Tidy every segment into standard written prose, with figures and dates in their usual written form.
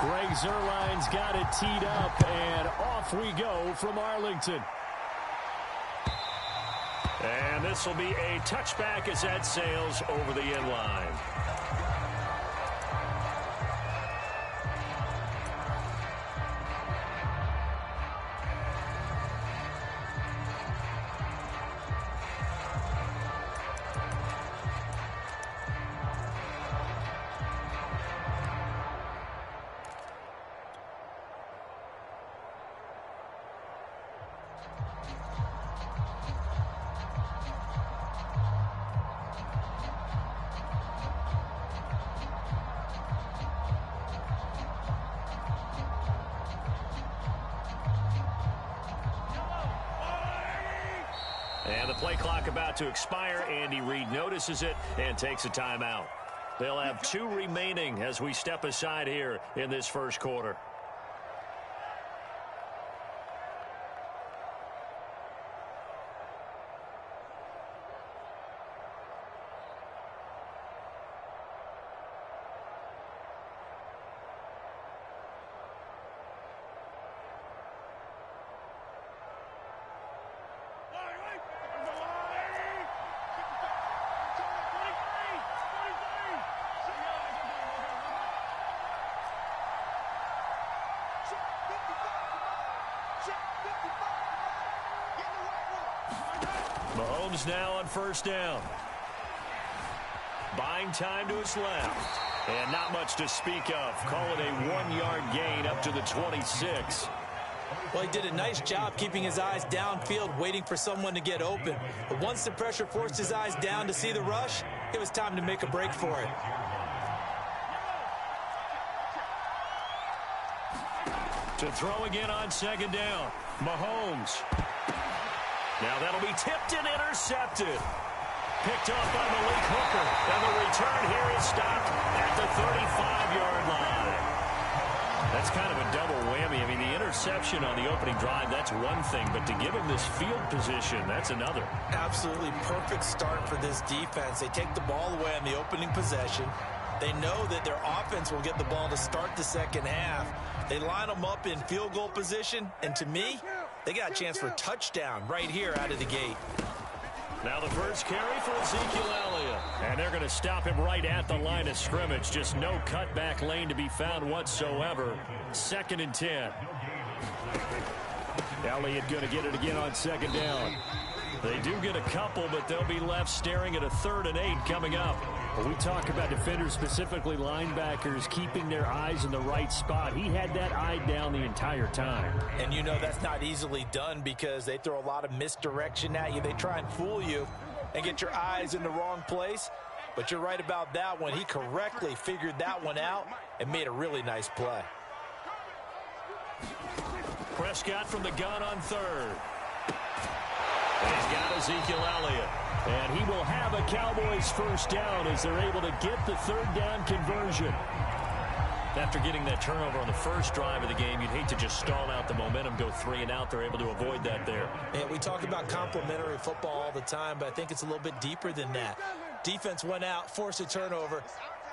Greg Zuerlein's got it teed up, and off we go from Arlington. And this will be a touchback as that sails over the end line. And the play clock about to expire. Andy Reid notices it and takes a timeout. They'll have 2 remaining as we step aside here in this first quarter. Mahomes now on first down. Buying time to his left. And not much to speak of. Call it a 1-yard gain up to the 26. Well, he did a nice job keeping his eyes downfield, waiting for someone to get open. But once the pressure forced his eyes down to see the rush, it was time to make a break for it. To throw again on second down. Mahomes. Now that'll be tipped and intercepted. Picked off by Malik Hooker. And the return here is stopped at the 35-yard line. That's kind of a double whammy. I mean, the interception on the opening drive, that's one thing. But to give him this field position, that's another. Absolutely perfect start for this defense. They take the ball away on the opening possession. They know that their offense will get the ball to start the second half. They line them up in field goal position. And to me, they got a chance for a touchdown right here out of the gate. Now the first carry for Ezekiel Elliott. And they're going to stop him right at the line of scrimmage. Just no cutback lane to be found whatsoever. 2nd and 10. Elliott going to get it again on second down. They do get a couple, but they'll be left staring at a 3rd and 8 coming up. When we talk about defenders, specifically linebackers, keeping their eyes in the right spot, he had that eye down the entire time. And you know that's not easily done because they throw a lot of misdirection at you. They try and fool you and get your eyes in the wrong place. But you're right about that one. He correctly figured that one out and made a really nice play. Prescott from the gun on 3rd. And he's got Ezekiel Elliott. And he will have a Cowboys first down as they're able to get the 3rd down conversion. After getting that turnover on the first drive of the game, you'd hate to just stall out the momentum, go 3 and out. They're able to avoid that there. And we talk about complementary football all the time, but I think it's a little bit deeper than that. Defense went out, forced a turnover,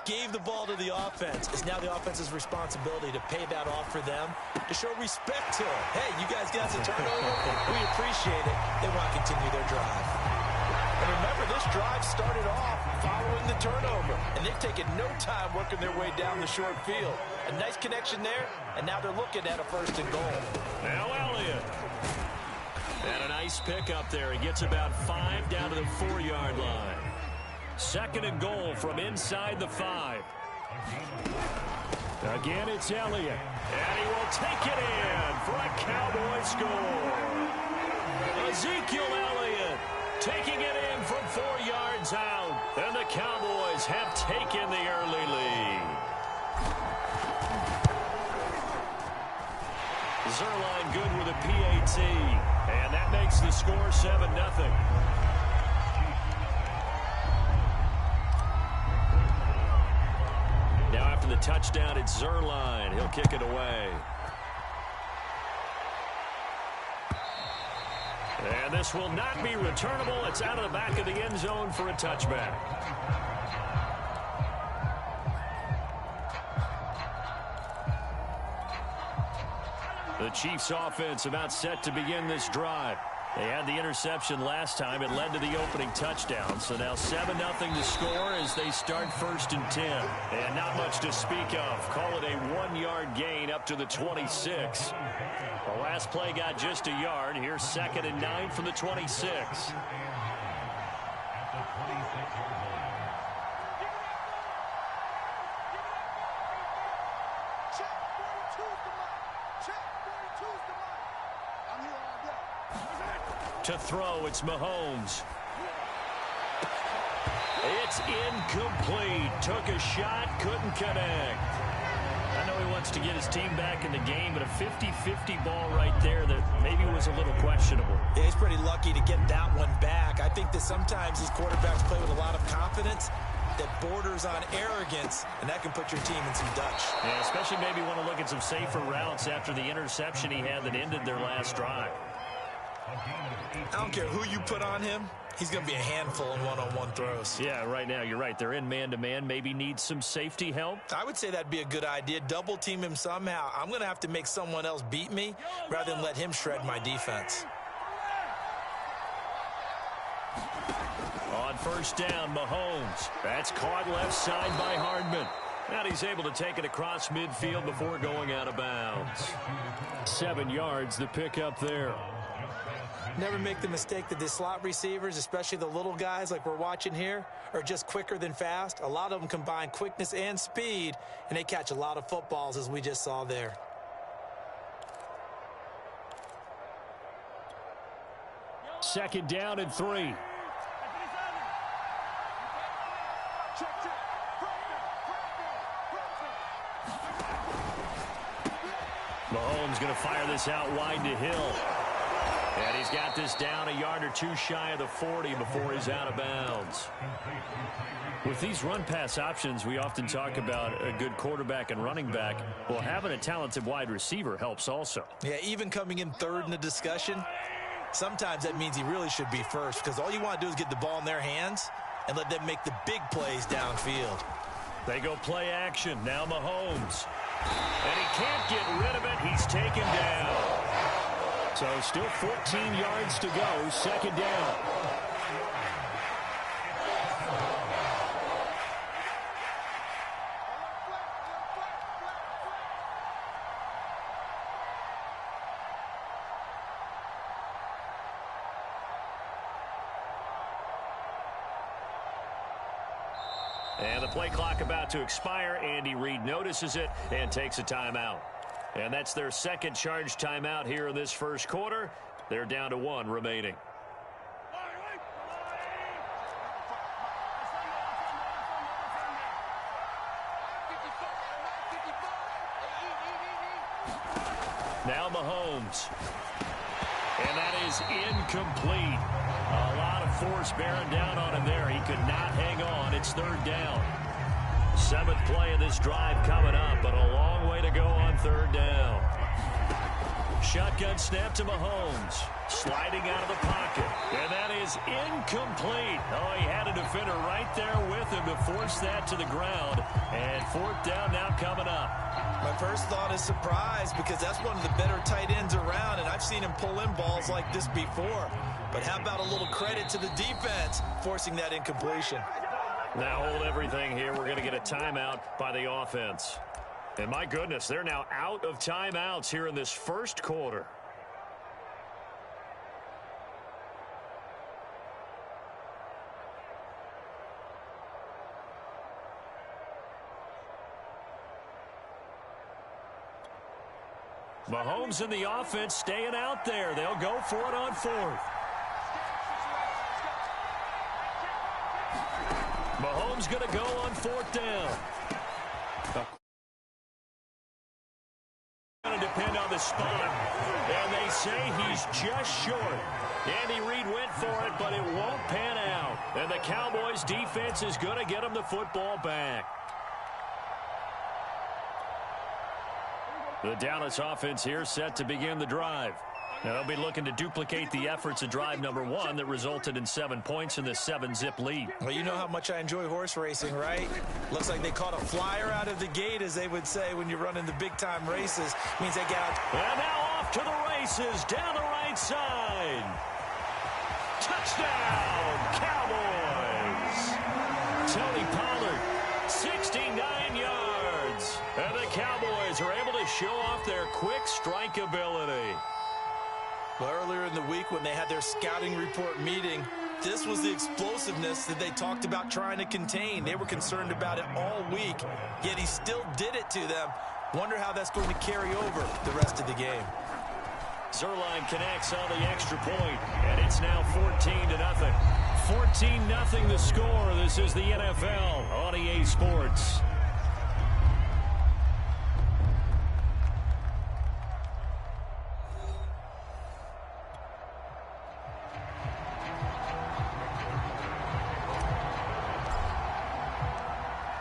gave the ball to the offense. It's now the offense's responsibility to pay that off for them, to show respect to them. Hey, you guys got the turnover? We appreciate it. They want to continue their drive. And remember, this drive started off following the turnover, and they've taken no time working their way down the short field. A nice connection there, and now they're looking at a 1st and goal. Now Elliott. And a nice pick up there. He gets about 5 down to the 4-yard line. 2nd and goal from inside the 5. Again, it's Elliott. And he will take it in for a Cowboy score. Ezekiel Elliott taking it in from 4 yards out. And the Cowboys have taken the early lead. Zuerlein good with a PAT. And that makes the score 7-0. Now after the touchdown, it's Zuerlein. He'll kick it away. And this will not be returnable. It's out of the back of the end zone for a touchback. The Chiefs offense about set to begin this drive. They had the interception last time. It led to the opening touchdown. So now 7-0 to score as they start 1st and 10. And not much to speak of. Call it a 1-yard gain up to the 26. The last play got just a yard. Here's 2nd and 9 from the 26. To throw, it's Mahomes. It's incomplete. Took a shot, couldn't connect. I know he wants to get his team back in the game, but a 50-50 ball right there that maybe was a little questionable. Yeah, he's pretty lucky to get that one back. I think that sometimes these quarterbacks play with a lot of confidence that borders on arrogance, and that can put your team in some Dutch. Yeah, especially maybe want to look at some safer routes after the interception he had that ended their last drive. I don't care who you put on him. He's going to be a handful in one-on-one throws. Yeah, right now, you're right. They're in man-to-man. Maybe needs some safety help. I would say that'd be a good idea. Double team him somehow. I'm going to have to make someone else beat me rather than let him shred my defense. On 1st down, Mahomes. That's caught left side by Hardman. And he's able to take it across midfield before going out of bounds. 7 yards, the pickup there. Never make the mistake that the slot receivers, especially the little guys like we're watching here, are just quicker than fast. A lot of them combine quickness and speed, and they catch a lot of footballs, as we just saw there. Second down and 3. Mahomes going to fire this out wide to Hill. And he's got this down a yard or two shy of the 40 before he's out of bounds. With these run-pass options, we often talk about a good quarterback and running back. Well, having a talented wide receiver helps also. Yeah, even coming in 3rd in the discussion, sometimes that means he really should be first, because all you want to do is get the ball in their hands and let them make the big plays downfield. They go play action. Now Mahomes. And he can't get rid of it. He's taken down. So still 14 yards to go. 2nd down. And the play clock about to expire. Andy Reid notices it and takes a timeout. And that's their 2nd charge timeout here in this 1st quarter. They're down to 1 remaining. Now Mahomes. And that is incomplete. A lot of force bearing down on him there. He could not hang on. It's 3rd down. 7th play of this drive coming up, but a long way to go on 3rd down. Shotgun snap to Mahomes. Sliding out of the pocket. And that is incomplete. Oh, he had a defender right there with him to force that to the ground. And 4th down now coming up. My first thought is surprise, because that's one of the better tight ends around, and I've seen him pull in balls like this before. But how about a little credit to the defense forcing that incompletion? Now hold everything here. We're going to get a timeout by the offense. And my goodness, they're now out of timeouts here in this 1st quarter. Mahomes and the offense staying out there. They'll go for it on 4th. Mahomes going to go on 4th down. Going to depend on the spot. And they say he's just short. Andy Reid went for it, but it won't pan out. And the Cowboys defense is going to get him the football back. The Dallas offense here set to begin the drive. They'll be looking to duplicate the efforts of drive number 1 that resulted in 7 points in this 7-zip lead. Well, you know how much I enjoy horse racing, right? Looks like they caught a flyer out of the gate, as they would say when you're running the big-time races. Means they get out. And now off to the races down the right side. Touchdown, Cowboys. Tony Pollard, 69 yards. And the Cowboys are able to show off their quick strike ability. Well, earlier in the week when they had their scouting report meeting, this was the explosiveness that they talked about trying to contain. They were concerned about it all week, yet he still did it to them. Wonder how that's going to carry over the rest of the game. Zerline connects on the extra point, and it's now 14-0. 14-0 the score. This is the NFL on EA Sports.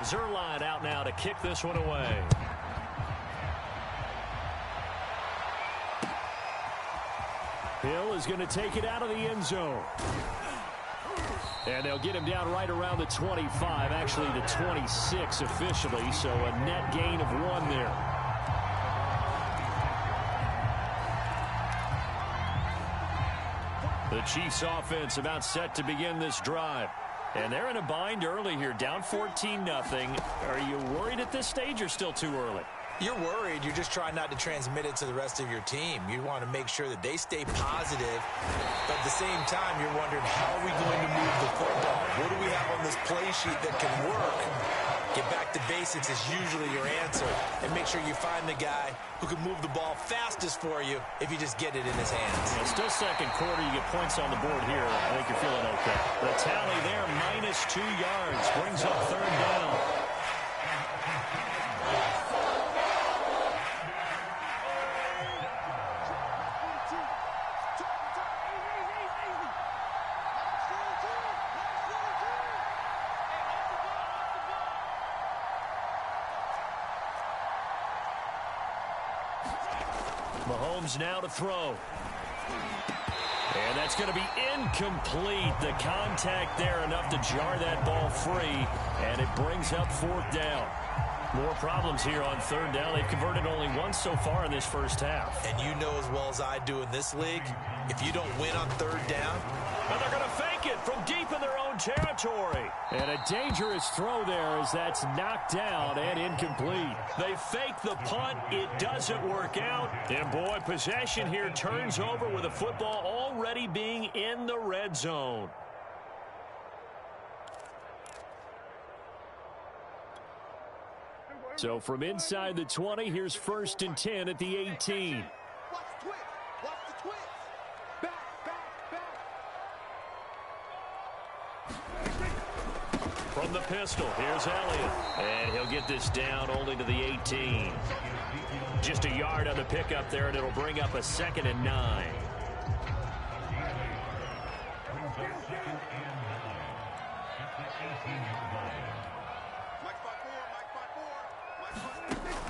Zerline out now to kick this one away. Hill is going to take it out of the end zone. And they'll get him down right around the 25, actually the 26 officially, so a net gain of 1 there. The Chiefs offense about set to begin this drive. And they're in a bind early here, down 14-0. Are you worried at this stage or still too early? You're worried. You're just trying not to transmit it to the rest of your team. You want to make sure that they stay positive. But at the same time, you're wondering, how are we going to move the football? What do we have on this play sheet that can work? Get back to basics is usually your answer. And make sure you find the guy who can move the ball fastest for you if you just get it in his hands. Yeah, still second quarter. You get points on the board here. I think you're feeling okay. The tally there, -2 yards. Brings up 3rd down. Mahomes now to throw. And that's going to be incomplete. The contact there enough to jar that ball free. And it brings up 4th down. More problems here on 3rd down. They've converted only once so far in this first half. And you know as well as I do in this league, if you don't win on 3rd down, and they're going to fake it from deep in their own territory. And a dangerous throw there as that's knocked down and incomplete. They fake the punt. It doesn't work out. And, boy, possession here turns over with the football already being in the red zone. So from inside the 20, here's 1st and 10 at the 18. From the pistol, here's Elliott. And he'll get this down only to the 18. Just a yard on the pickup there, and it'll bring up a 2nd and 9.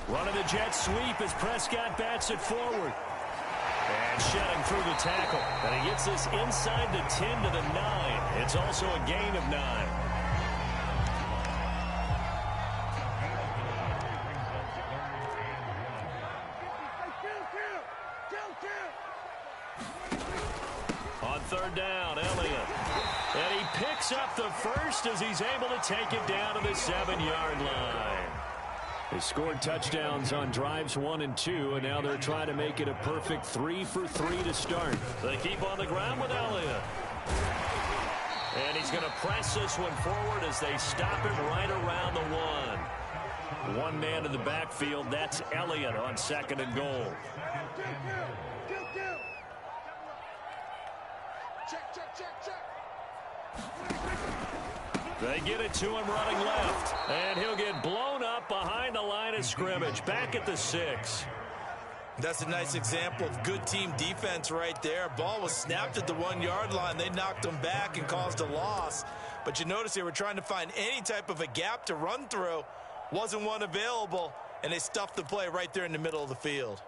Running the jet sweep as Prescott bats it forward. And shedding through the tackle. And he gets this inside the 10 to the 9. It's also a gain of 9. On 3rd down, Elliott. And he picks up the first as he's able to take it down to the 7-yard line. They scored touchdowns on drives 1 and 2, and now they're trying to make it a perfect 3 for 3 to start. They keep on the ground with Elliott. And he's going to press this one forward as they stop him right around the 1. One man in the backfield, that's Elliott on 2nd and goal. They get it to him running left. And he'll get blown up behind the line of scrimmage. Back at the 6. That's a nice example of good team defense right there. Ball was snapped at the 1-yard line. They knocked him back and caused a loss. But you notice they were trying to find any type of a gap to run through. Wasn't one available. And they stuffed the play right there in the middle of the field.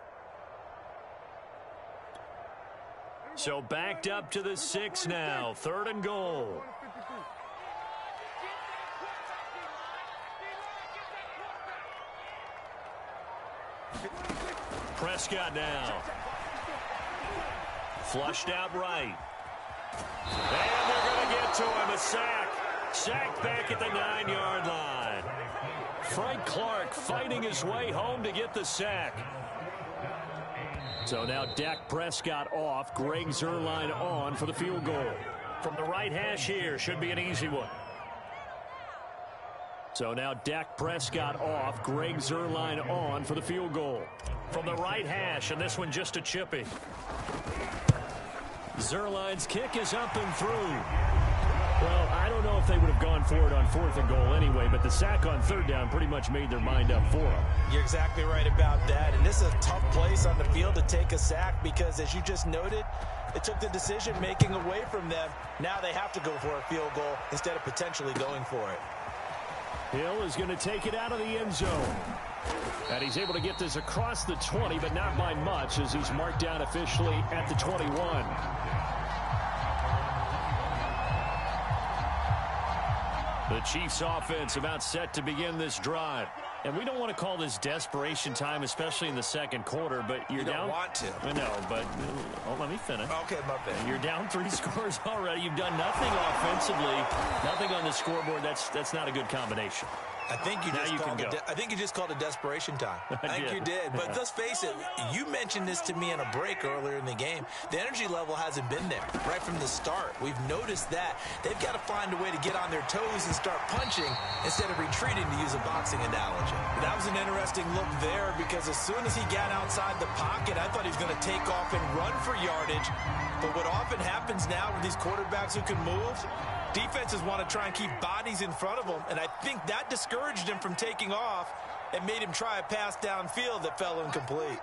So backed up to the 6 now. 3rd and goal. Prescott now. Flushed out right. And they're going to get to him. A sack. Sacked back at the 9-yard line. Frank Clark fighting his way home to get the sack. So now Dak Prescott off. Greg Zuerlein on for the field goal. From the right hash here. Should be an easy one. So now Dak Prescott off. Greg Zuerlein on for the field goal. From the right hash, and this one just a chippy. Zuerlein's kick is up and through. Well, I don't know if they would have gone for it on 4th and goal anyway, but the sack on 3rd down pretty much made their mind up for them. You're exactly right about that, and this is a tough place on the field to take a sack because, as you just noted, it took the decision-making away from them. Now they have to go for a field goal instead of potentially going for it. Hill is going to take it out of the end zone. And he's able to get this across the 20, but not by much as he's marked down officially at the 21. The Chiefs offense about set to begin this drive. And we don't want to call this desperation time, especially in the 2nd quarter, but you're down. You don't want to. I know, but let me finish. Okay, my bad. You're down 3 scores already. You've done nothing offensively, nothing on the scoreboard. That's not a good combination. I think you just called it desperation time. I think you did. But let's face it, you mentioned this to me in a break earlier in the game. The energy level hasn't been there right from the start. We've noticed that. They've got to find a way to get on their toes and start punching instead of retreating, to use a boxing analogy. That was an interesting look there because as soon as he got outside the pocket, I thought he was going to take off and run for yardage. But what often happens now with these quarterbacks who can move, defenses want to try and keep bodies in front of them, and I think that discouraged him from taking off and made him try a pass downfield that fell incomplete.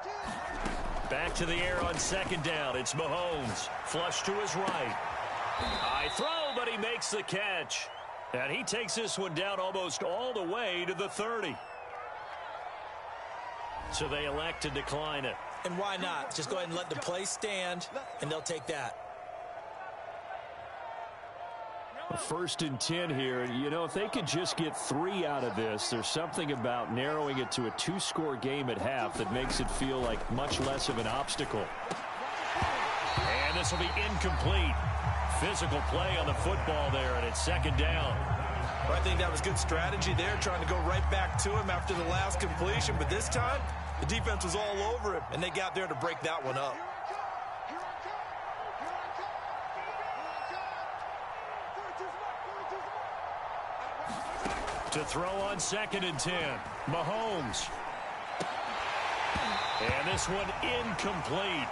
Back to the air on 2nd down. It's Mahomes. Flush to his right. High throw, but he makes the catch. And he takes this one down almost all the way to the 30. So they elect to decline it. And why not? Just go ahead and let the play stand, and they'll take that. 1st and 10 here. You know, if they could just get 3 out of this, there's something about narrowing it to a 2-score game at half that makes it feel like much less of an obstacle. And this will be incomplete. Physical play on the football there, and it's 2nd down. Well, I think that was good strategy there, trying to go right back to him after the last completion. But this time, the defense was all over him, and they got there to break that one up. To throw on 2nd and 10. Mahomes. And this one incomplete.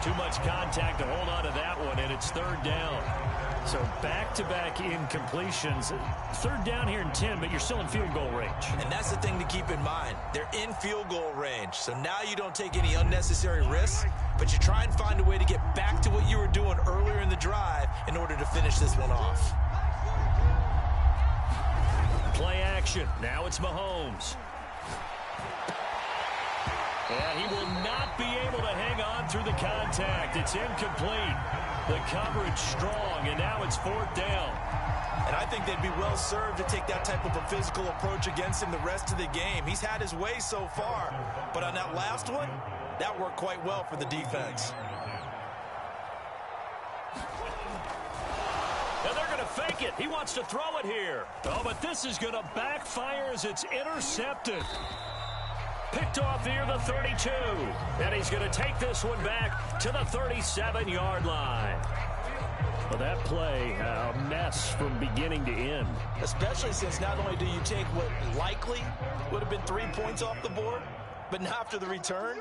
Too much contact to hold on to that one, and it's 3rd down. So back-to-back incompletions. 3rd down here in 10, but you're still in field goal range. And that's the thing to keep in mind. They're in field goal range. So now you don't take any unnecessary risks, but you try and find a way to get back to what you were doing earlier in the drive in order to finish this one off. Play action. Now it's Mahomes. And he will not be able to hang on through the contact. It's incomplete. The coverage strong, and now it's 4th down. And I think they'd be well served to take that type of a physical approach against him the rest of the game. He's had his way so far, but on that last one, that worked quite well for the defense. And they're going to fake it. He wants to throw it here. Oh, but this is going to backfire as it's intercepted. Picked off near the 32. And he's going to take this one back to the 37-yard line. Well, that play, a mess from beginning to end. Especially since not only do you take what likely would have been 3 points off the board, but now after the return,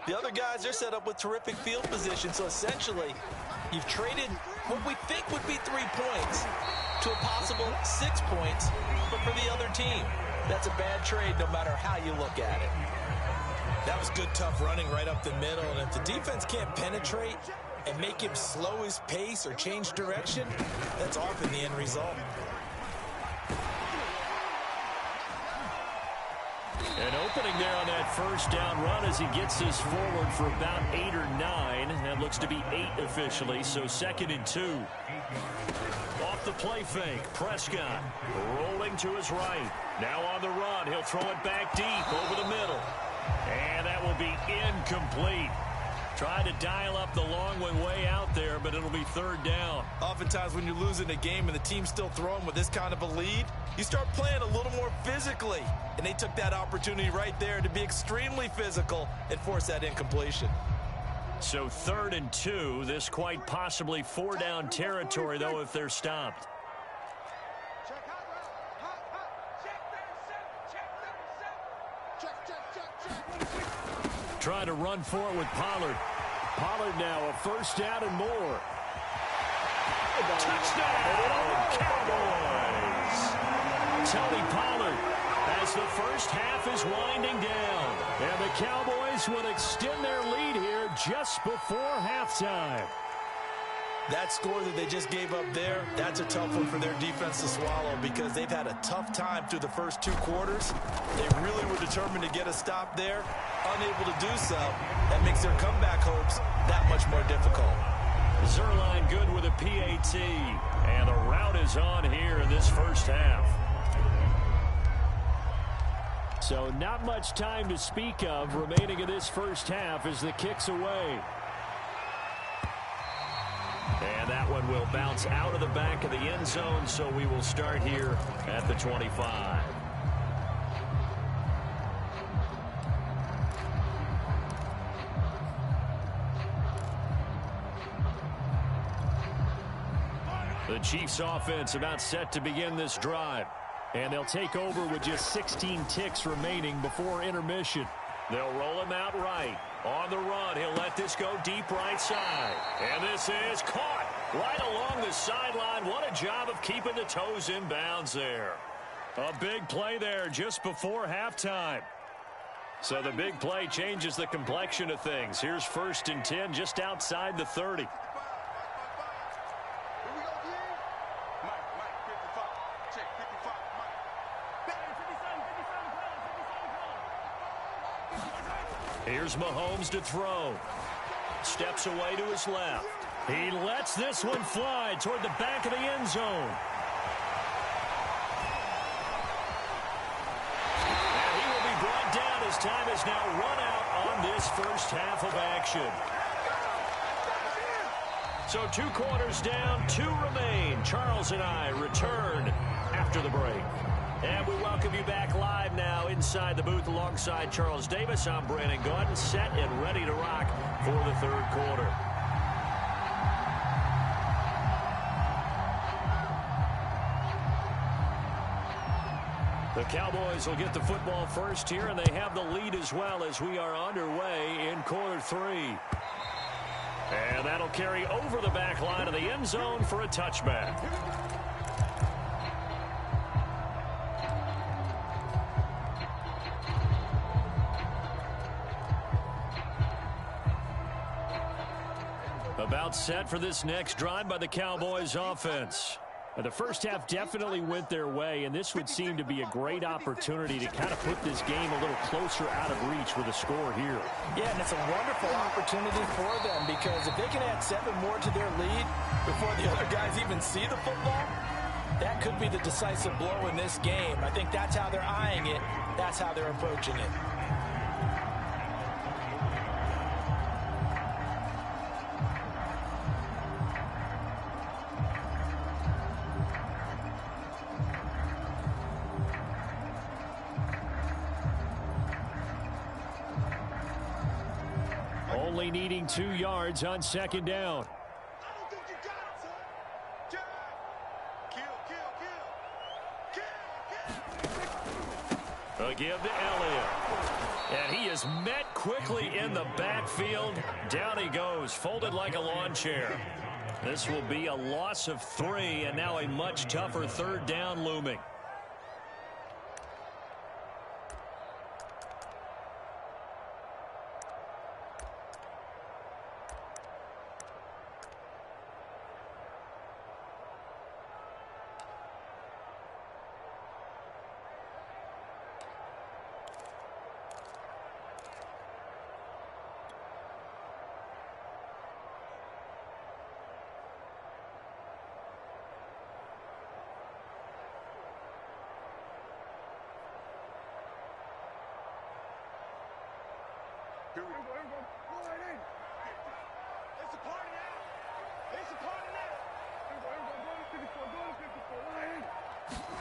the other guys, they're set up with terrific field position. So essentially, you've traded what we think would be 3 points to a possible 6 points, but for the other team. That's a bad trade no matter how you look at it. That was good, tough running right up the middle. And if the defense can't penetrate and make him slow his pace or change direction, that's often the end result. An opening there on that first down run as he gets this forward for about 8 or 9. That looks to be 8 officially, so 2nd and 2. Off the play fake, Prescott rolling to his right. Now on the run, he'll throw it back deep over the middle. And that will be incomplete. Tried to dial up the long way out there, but it'll be 3rd down. Oftentimes when you're losing a game and the team's still throwing with this kind of a lead, you start playing a little more physically. And they took that opportunity right there to be extremely physical and force that incompletion. So 3rd and 2, this quite possibly 4-down territory, though, if they're stopped. Trying to run for it with Pollard. Pollard now a 1st down and more. Touchdown, Cowboys! Tony Pollard as the first half is winding down. And the Cowboys will extend their lead here just before halftime. That score that they just gave up there, that's a tough one for their defense to swallow because they've had a tough time through the first 2 quarters. They really were determined to get a stop there, unable to do so. That makes their comeback hopes that much more difficult. Zerline good with a PAT, and the route is on here in this first half. So not much time to speak of remaining in this first half as the kick's away. And that one will bounce out of the back of the end zone, so we will start here at the 25. The Chiefs offense about set to begin this drive. And they'll take over with just 16 ticks remaining before intermission. They'll roll him out right. On the run, he'll let this go deep right side. And this is caught right along the sideline. What a job of keeping the toes in bounds there. A big play there just before halftime. So the big play changes the complexion of things. Here's 1st and 10 just outside the 30. Here's Mahomes to throw. Steps away to his left. He lets this one fly toward the back of the end zone. And he will be brought down as time has now run out on this first half of action. So 2 quarters down, 2 remain. Charles and I return after the break. And we welcome you back live now inside the booth alongside Charles Davis. I'm Brandon Gaudin, set and ready to rock for the 3rd quarter. The Cowboys will get the football first here, and they have the lead as well as we are underway in quarter 3. And that'll carry over the back line of the end zone for a touchback. About set for this next drive by the Cowboys offense. The first half definitely went their way, and this would seem to be a great opportunity to kind of put this game a little closer out of reach with a score here. Yeah, and it's a wonderful opportunity for them because if they can add 7 more to their lead before the other guys even see the football, that could be the decisive blow in this game. I think that's how they're eyeing it. That's how they're approaching it. Only needing 2 yards on 2nd down. A give to Elliott. And he is met quickly in the backfield. Down he goes, folded like a lawn chair. This will be a loss of 3, and now a much tougher 3rd down looming.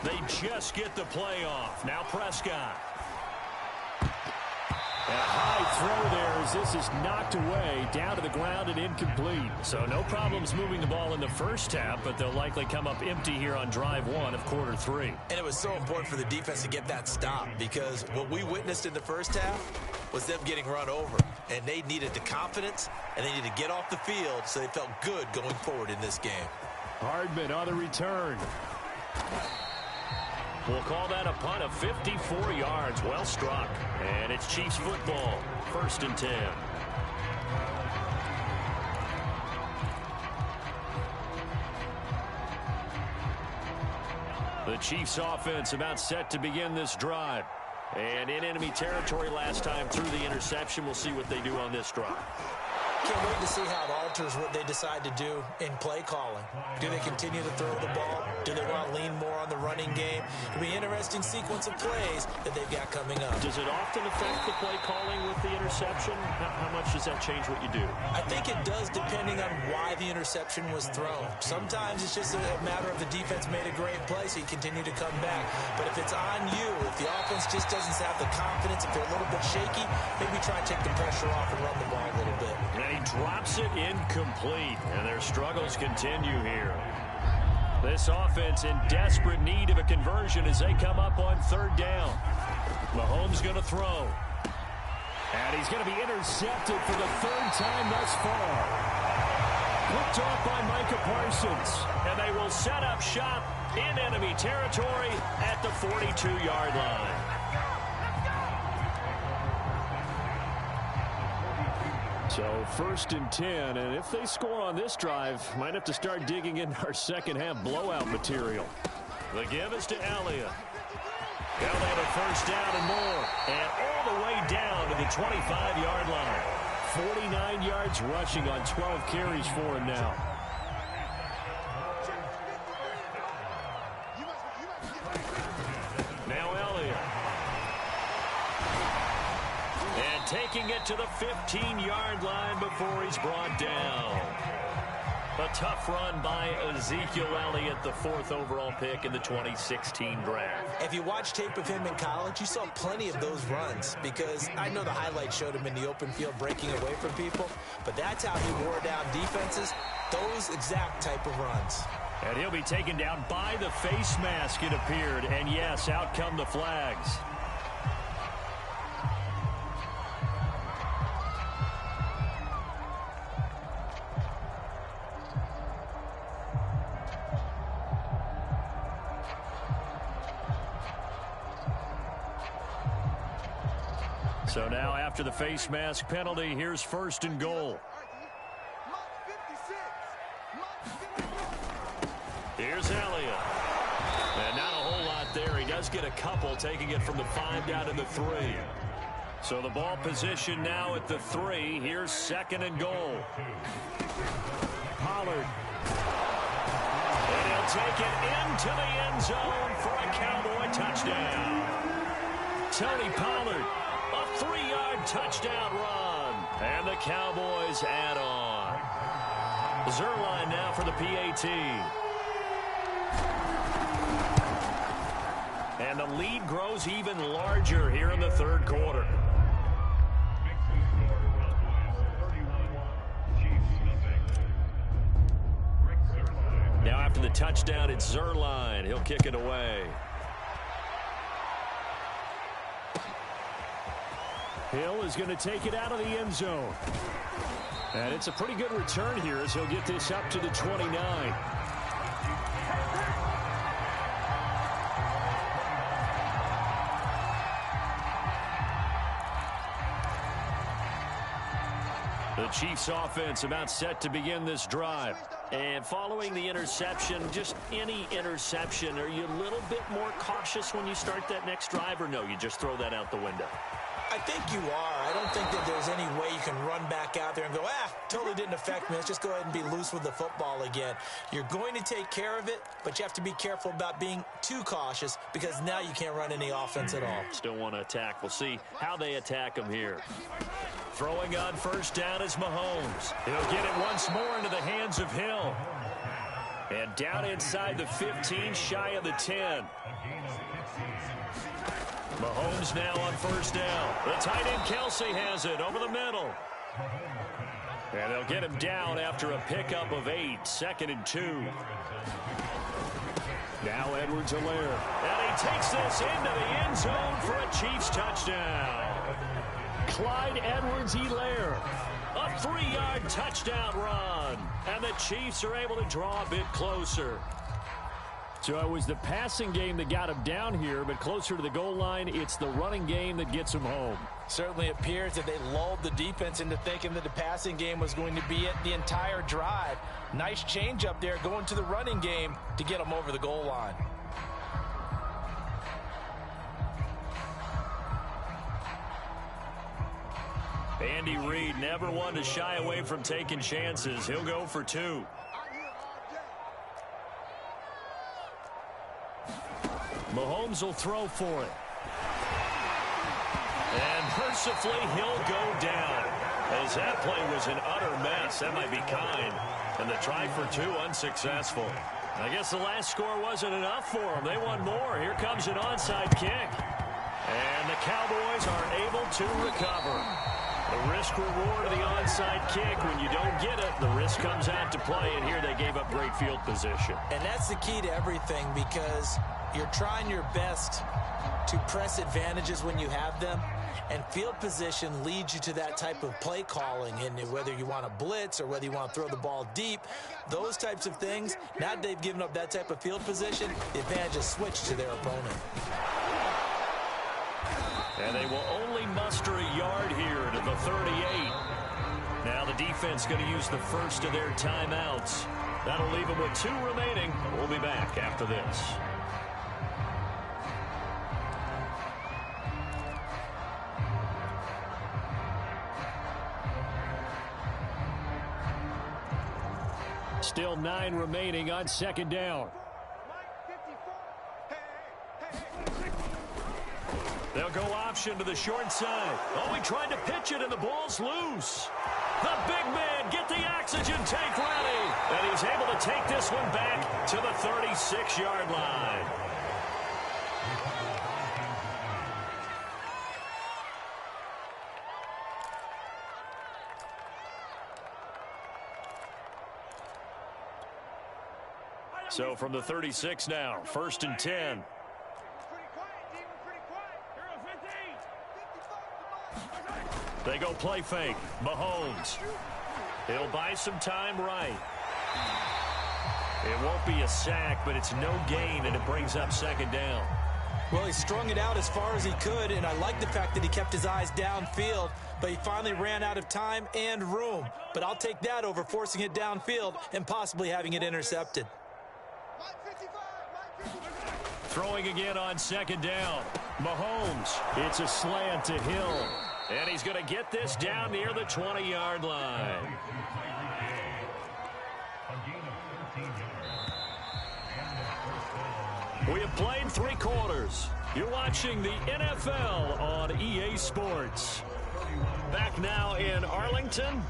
They just get the play off. Now Prescott. A high throw there as this is knocked away, down to the ground and incomplete. So no problems moving the ball in the first half, but they'll likely come up empty here on drive one of quarter three. And it was so important for the defense to get that stop, because what we witnessed in the first half was them getting run over. And they needed the confidence, and they needed to get off the field so they felt good going forward in this game. Hardman on the return. We'll call that a punt of 54 yards. Well struck. And it's Chiefs football. 1st and 10. The Chiefs offense about set to begin this drive. And in enemy territory last time through the interception. We'll see what they do on this drive. Can't wait to see how it alters what they decide to do in play calling. Do they continue to throw the ball? Do they want to lean more on the running game? It'll be an interesting sequence of plays that they've got coming up. Does it often affect the play calling with the interception? How much does that change what you do? I think it does, depending on why the interception was thrown. Sometimes it's just a matter of the defense made a great play, so you continue to come back. But if it's on you, if the offense just doesn't have the confidence, if they're a little bit shaky, maybe try and take the pressure off and run the ball a little bit. He drops it incomplete, and their struggles continue here. This offense in desperate need of a conversion as they come up on 3rd down. Mahomes going to throw. And he's going to be intercepted for the 3rd time thus far. Picked off by Micah Parsons. And they will set up shop in enemy territory at the 42-yard line. So 1st and 10, and if they score on this drive, might have to start digging in our second half blowout material. The give is to Elliott. Elliott a 1st down and more, and all the way down to the 25-yard line. 49 yards rushing on 12 carries for him now. Now Elliott. And taking it to the 15-yard line before he's brought down. A tough run by Ezekiel Elliott, the 4th overall pick in the 2016 draft. If you watch tape of him in college, you saw plenty of those runs, because I know the highlights showed him in the open field breaking away from people, but that's how he wore down defenses, those exact type of runs. And he'll be taken down by the face mask, it appeared, and yes, out come the flags. So now after the face mask penalty, here's 1st and goal. Here's Elliott. And not a whole lot there. He does get a couple, taking it from the 5 down to the 3. So the ball position now at the 3. Here's 2nd and goal. Pollard. And he'll take it into the end zone for a Cowboy touchdown. Tony Pollard. A 3-yard touchdown run. And the Cowboys add on. Zuerlein now for the PAT. And the lead grows even larger here in the 3rd quarter. Now after the touchdown, it's Zuerlein. He'll kick it away. Hill is going to take it out of the end zone. And it's a pretty good return here as he'll get this up to the 29. The Chiefs offense about set to begin this drive. And following the interception, just any interception, are you a little bit more cautious when you start that next drive, or no, you just throw that out the window? I think you are. I don't think that there's any way you can run back out there and go, totally didn't affect me. Let's just go ahead and be loose with the football again. You're going to take care of it, but you have to be careful about being too cautious, because now you can't run any offense at all. Still want to attack. We'll see how they attack them here. Throwing on first down is Mahomes. He'll get it once more into the hands of Hill. And down inside the 15, shy of the 10. Mahomes now on first down. The tight end Kelsey has it over the middle. And they'll get him down after a pickup of 8, 2nd and 2. Now Edwards-Helaire. And he takes this into the end zone for a Chiefs touchdown. Clyde Edwards-Helaire. A 3-yard touchdown run. And the Chiefs are able to draw a bit closer. So it was the passing game that got him down here, but closer to the goal line, it's the running game that gets him home. Certainly appears that they lulled the defense into thinking that the passing game was going to be it the entire drive. Nice change up there going to the running game to get them over the goal line. Andy Reid never one to shy away from taking chances. He'll go for 2. Mahomes will throw for it. And mercifully, he'll go down. As that play was an utter mess. That might be kind. And the try for 2 unsuccessful. I guess the last score wasn't enough for them. They want more. Here comes an onside kick. And the Cowboys are able to recover. The risk-reward of the onside kick, when you don't get it, the risk comes out to play, and here they gave up great field position. And that's the key to everything, because you're trying your best to press advantages when you have them, and field position leads you to that type of play calling, and whether you want to blitz or whether you want to throw the ball deep, those types of things, now that they've given up that type of field position, the advantage is switched to their opponent. And they will only muster a yard here to the 38. Now the defense going to use the first of their timeouts. That'll leave them with 2 remaining. We'll be back after this. Still 9 remaining on 2nd down. They'll go option to the short side. Oh, he tried to pitch it, and the ball's loose. The big man, get the oxygen tank ready. And he's able to take this one back to the 36-yard line. So from the 36 now, 1st and 10. They go play fake. Mahomes. He'll buy some time right. It won't be a sack, but it's no gain, and it brings up 2nd down. Well, he strung it out as far as he could, and I like the fact that he kept his eyes downfield, but he finally ran out of time and room. But I'll take that over forcing it downfield and possibly having it intercepted. Throwing again on 2nd down. Mahomes. It's a slant to Hill. And he's going to get this down near the 20-yard line. We have played 3 quarters. You're watching the NFL on EA Sports. Back now in Arlington.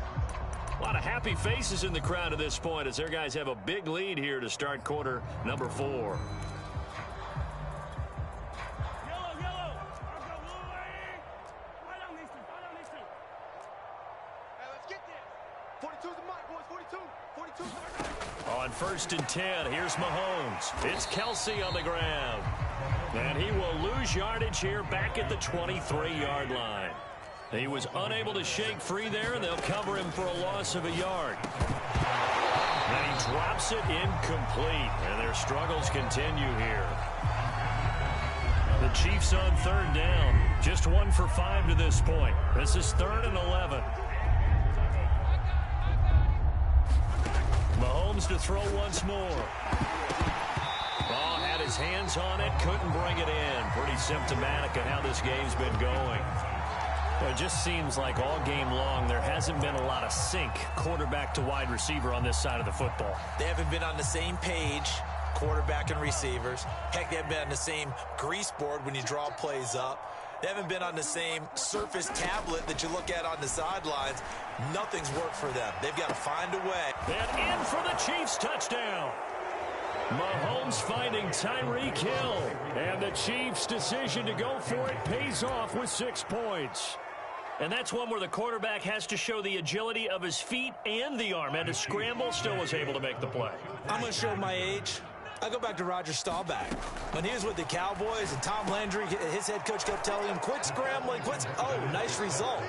A lot of happy faces in the crowd at this point as their guys have a big lead here to start quarter number 4. On 1st and 10, here's Mahomes. It's Kelsey on the ground. And he will lose yardage here back at the 23-yard line. He was unable to shake free there, and they'll cover him for a loss of a yard. And he drops it incomplete, and their struggles continue here. The Chiefs on 3rd down. Just 1 for 5 to this point. This is 3rd and 11. Mahomes to throw once more. Ball had his hands on it, couldn't bring it in. Pretty symptomatic of how this game's been going. Well, it just seems like all game long there hasn't been a lot of sync quarterback to wide receiver on this side of the football. They haven't been on the same page, quarterback and receivers. Heck, they haven't been on the same grease board when you draw plays up. They haven't been on the same surface tablet that you look at on the sidelines. Nothing's worked for them. They've got to find a way. And in for the Chiefs touchdown. Mahomes finding Tyreek Hill. And the Chiefs' decision to go for it pays off with 6 points. And that's one where the quarterback has to show the agility of his feet and the arm. And to scramble, still was able to make the play. I'm going to show my age. I go back to Roger Staubach. When he was with the Cowboys and Tom Landry, his head coach kept telling him, quit scrambling, quit. Oh, nice result.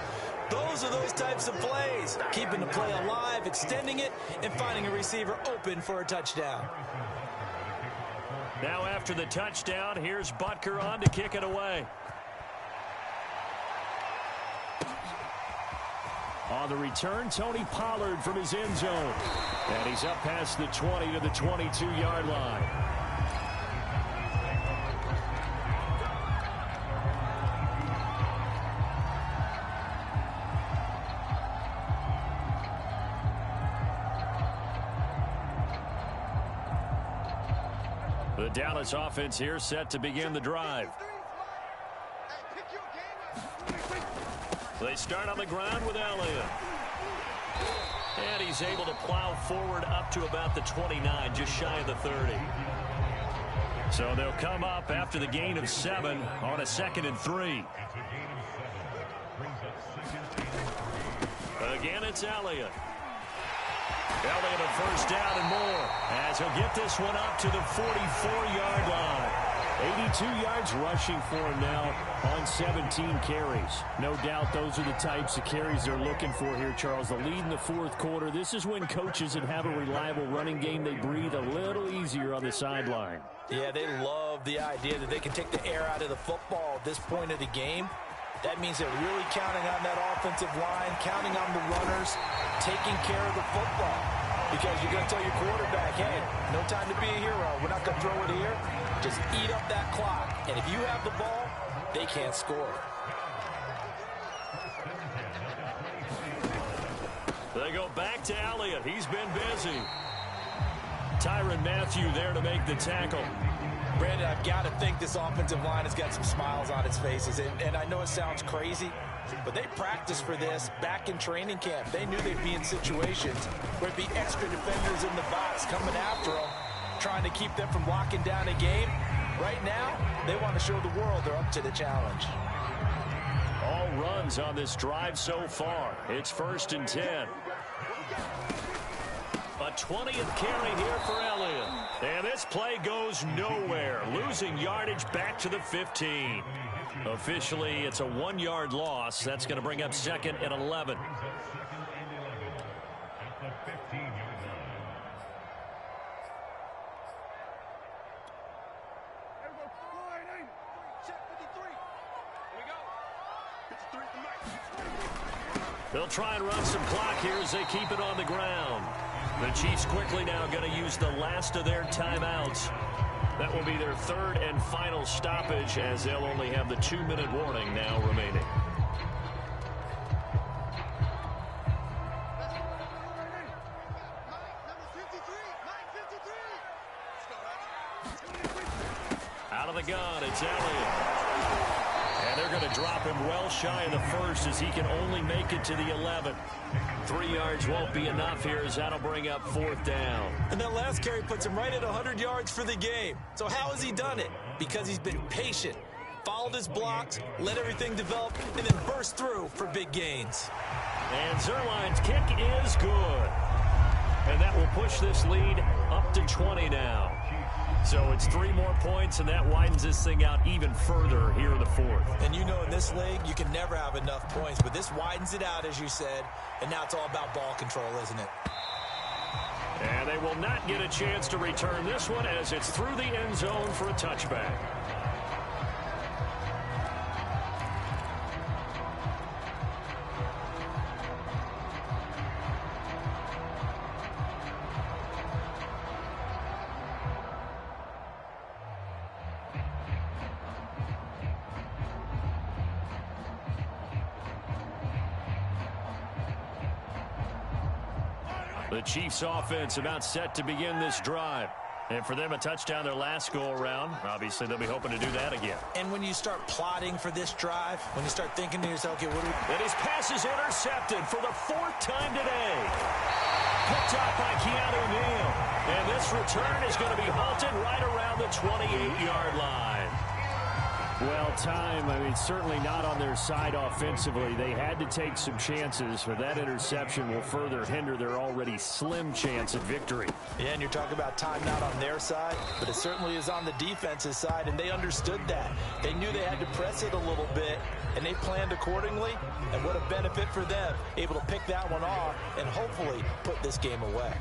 Those are those types of plays. Keeping the play alive, extending it, and finding a receiver open for a touchdown. Now after the touchdown, here's Butker on to kick it away. On the return, Tony Pollard from his end zone. And he's up past the 20 to the 22-yard line. The Dallas offense here set to begin the drive. They start on the ground with Elliott. And he's able to plow forward up to about the 29, just shy of the 30. So they'll come up after the gain of 7 on a 2nd and 3. Again, it's Elliott. Elliott a first down and more as he'll get this one up to the 44-yard line. 82 yards rushing for him now on 17 carries. No doubt those are the types of carries they're looking for here, Charles. The lead in the 4th quarter. This is when coaches that have a reliable running game, they breathe a little easier on the sideline. Yeah, they love the idea that they can take the air out of the football at this point of the game. That means they're really counting on that offensive line, counting on the runners, taking care of the football. Because you're going to tell your quarterback, hey, no time to be a hero. We're not going to throw it here. Just eat up that clock. And if you have the ball, they can't score. They go back to Elliott. He's been busy. Tyrann Mathieu there to make the tackle. Brandon, I've got to think this offensive line has got some smiles on its faces. And I know it sounds crazy, but they practiced for this back in training camp. They knew they'd be in situations where it'd be extra defenders in the box coming after them, trying to keep them from locking down a game. Right now, they want to show the world they're up to the challenge. All runs on this drive so far. It's 1st and 10. A 20th carry here for Elliott. And this play goes nowhere. Losing yardage back to the 15. Officially, it's a 1-yard loss. That's going to bring up 2nd and 11. They'll try and run some clock here as they keep it on the ground. The Chiefs quickly now going to use the last of their timeouts. That will be their 3rd and final stoppage as they'll only have the 2-minute warning now remaining. Out of the gun, it's Elliott. And they're going to drop him well shy of the 1st as he can only make it to the 11th. 3 yards won't be enough here as that'll bring up 4th down. And that last carry puts him right at 100 yards for the game. So how has he done it? Because he's been patient, followed his blocks, let everything develop, and then burst through for big gains. And Zerline's kick is good. And that will push this lead up to 20 now. So it's 3 more points, and that widens this thing out even further here in the 4th. And you know in this league, you can never have enough points, but this widens it out, as you said, and now it's all about ball control, isn't it? And they will not get a chance to return this one as it's through the end zone for a touchback. The Chiefs offense about set to begin this drive. And for them, a touchdown their last go-around. Obviously, they'll be hoping to do that again. And when you start plotting for this drive, when you start thinking to yourself, okay, what do we... And his pass is intercepted for the 4th time today. Picked up by Keanu Neal. And this return is going to be halted right around the 28-yard line. Well, certainly not on their side offensively. They had to take some chances, but that interception will further hinder their already slim chance at victory. Yeah, and you're talking about time not on their side, but it certainly is on the defense's side, and they understood that. They knew they had to press it a little bit, and they planned accordingly, and what a benefit for them, able to pick that one off and hopefully put this game away.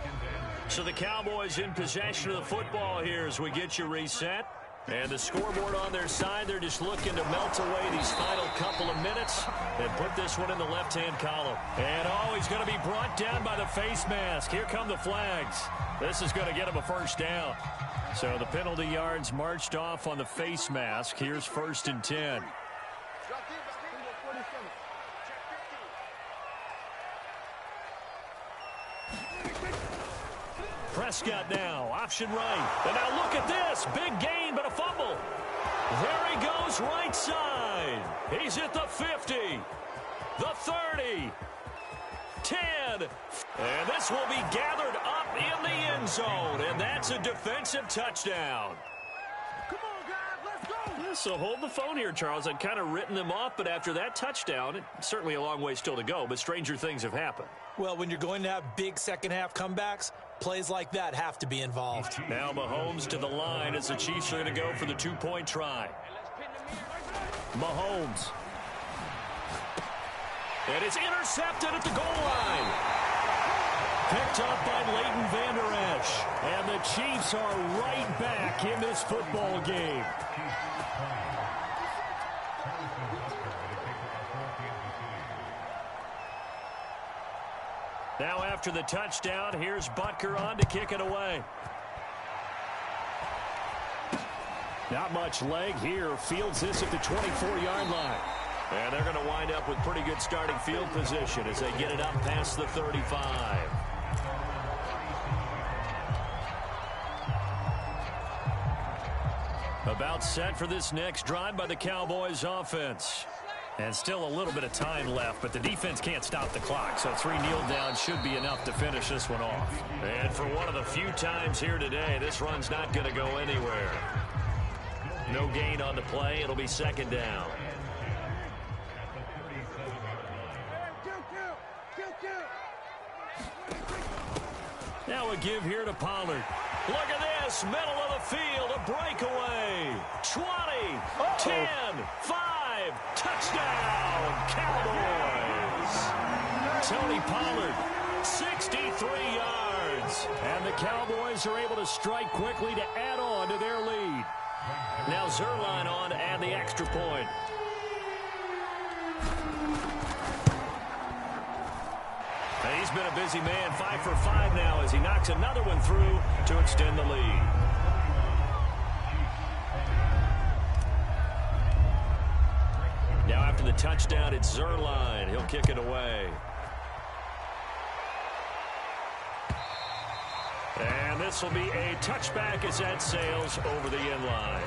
So the Cowboys in possession of the football here as we get you reset. And the scoreboard on their side, they're just looking to melt away these final couple of minutes and put this one in the left-hand column. And, he's going to be brought down by the face mask. Here come the flags. This is going to get him a first down. So the penalty yards marched off on the face mask. Here's 1st and 10. Prescott now, option right. And now look at this. Big gain, but a fumble. There he goes, right side. He's at the 50, the 30, 10. And this will be gathered up in the end zone. And that's a defensive touchdown. Come on, guys, let's go. So hold the phone here, Charles. I'd kind of written them off, but after that touchdown, it's certainly a long way still to go, but stranger things have happened. Well, when you're going to have big second-half comebacks, plays like that have to be involved. Now Mahomes to the line as the Chiefs are going to go for the 2-point try. Mahomes. And it's intercepted at the goal line. Picked up by Leighton Vander Esch. And the Chiefs are right back in this football game. Now after the touchdown, here's Butker on to kick it away. Not much leg here. Fields this at the 24-yard line. And they're going to wind up with pretty good starting field position as they get it up past the 35. About set for this next drive by the Cowboys offense. And still a little bit of time left, but the defense can't stop the clock, so 3 kneel downs should be enough to finish this one off. And for one of the few times here today, this run's not going to go anywhere. No gain on the play. It'll be 2nd down. Now a give here to Pollard. Look at this, middle of the field, a breakaway. 20, 10, 5, touchdown, Cowboys. Tony Pollard, 63 yards. And the Cowboys are able to strike quickly to add on to their lead. Now Zerline on to add the extra point. He's been a busy man, 5 for 5 now as he knocks another one through to extend the lead. Now after the touchdown, it's Zerline. He'll kick it away. And this will be a touchback as that sails over the end line.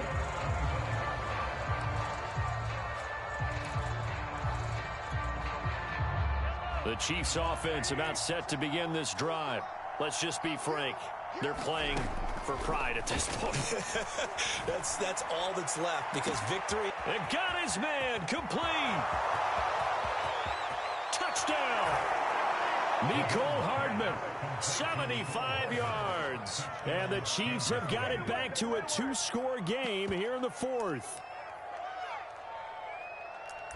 The Chiefs offense about set to begin this drive. Let's just be frank. They're playing for pride at this point. That's all that's left because victory. And got his man complete. Touchdown. Mecole Hardman, 75 yards. And the Chiefs have got it back to a 2-score game here in the 4th.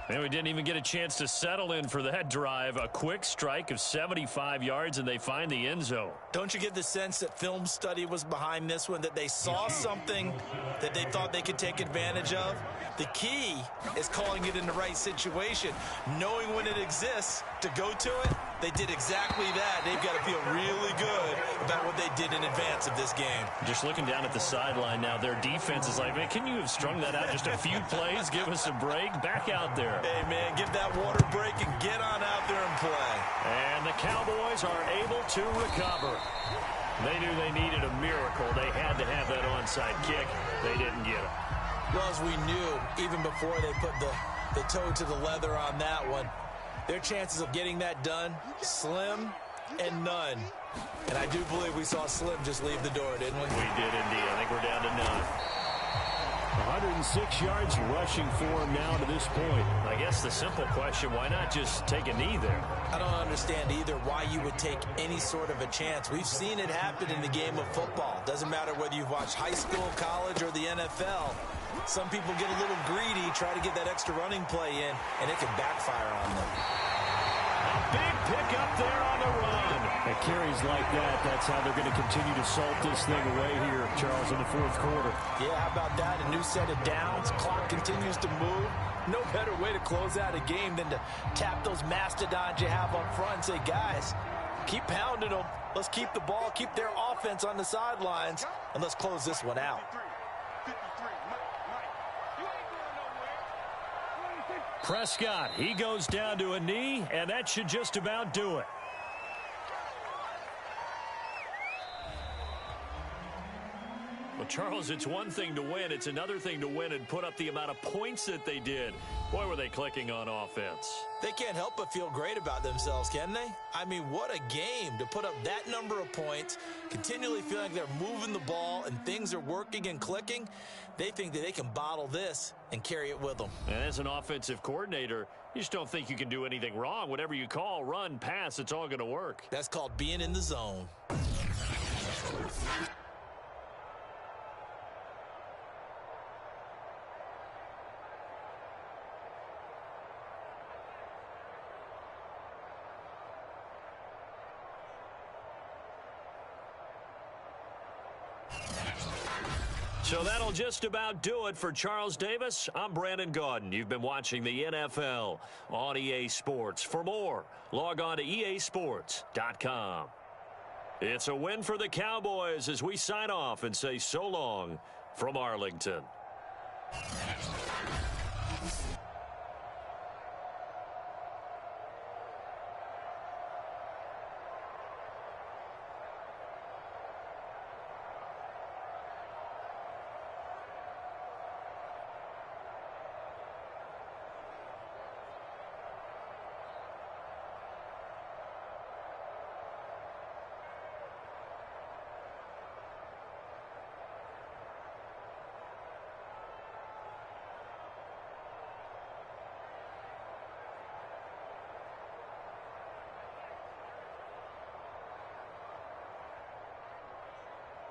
And we didn't even get a chance to settle in for that drive. A quick strike of 75 yards, and they find the end zone. Don't you get the sense that film study was behind this one, that they saw something that they thought they could take advantage of? The key is calling it in the right situation, knowing when it exists to go to it. They did exactly that. They've got to feel really good about what they did in advance of this game. Just looking down at the sideline now, their defense is like, man, can you have strung that out just a few plays? Give us a break. Back out there. Hey, man, give that water break and get on out there and play. And the Cowboys are able to recover. They knew they needed a miracle. They had to have that onside kick. They didn't get it. Well, as we knew, even before they put the toe to the leather on that one, their chances of getting that done, slim and none. And I do believe we saw Slim just leave the door, didn't we? We did indeed. I think we're down to none. 106 yards rushing for him now to this point. I guess the simple question, why not just take a knee there? I don't understand either why you would take any sort of a chance. We've seen it happen in the game of football. Doesn't matter whether you've watched high school, college, or the NFL. Some people get a little greedy, try to get that extra running play in, and it can backfire on them. A big pickup there on the run. At carries like that, that's how they're going to continue to salt this thing away here, Charles, in the fourth quarter. Yeah, how about that? A new set of downs. Clock continues to move. No better way to close out a game than to tap those mastodons you have up front and say, guys, keep pounding them. Let's keep the ball, keep their offense on the sidelines, and let's close this one out. Prescott, he goes down to a knee, and that should just about do it. Well, Charles, it's one thing to win. It's another thing to win and put up the amount of points that they did. Boy, were they clicking on offense. They can't help but feel great about themselves, can they? I mean, what a game to put up that number of points, continually feeling like they're moving the ball and things are working and clicking. They think that they can bottle this and carry it with them. And as an offensive coordinator, you just don't think you can do anything wrong. Whatever you call, run, pass, it's all going to work. That's called being in the zone. So that'll just about do it for Charles Davis. I'm Brandon Gaudin. You've been watching the NFL on EA Sports. For more, log on to easports.com. It's a win for the Cowboys as we sign off and say so long from Arlington.